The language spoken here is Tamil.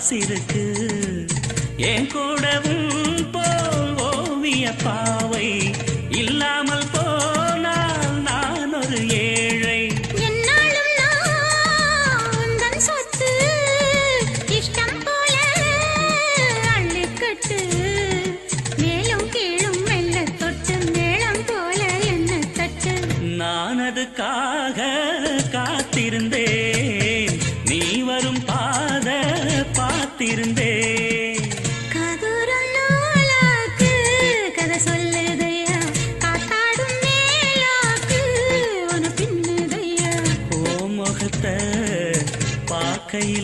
காசிருக்கு என் கூடவும் போல் ஓவிய பாவை இல்லாமல் போனால் நான் ஒரு ஏழை. என்னாலும் நான் உந்தன் சொத்து, இஷ்டம் போல அள்ளிக்கட்டு. மேலும் கீழும் மெல்ல தொட்டு மேளம் போல என்ன தட்டு. நான் அதுக்காக காத்திருந்தேன், நீ வரும் பாத பார்த்திருந்தேன். காதூரம் நூலாக்கு கதை சொல்லுதையா, காத்தாடும் மேலாக்கு உன பின்னுதையா. ஓ முகத்தை பார்க்கையில்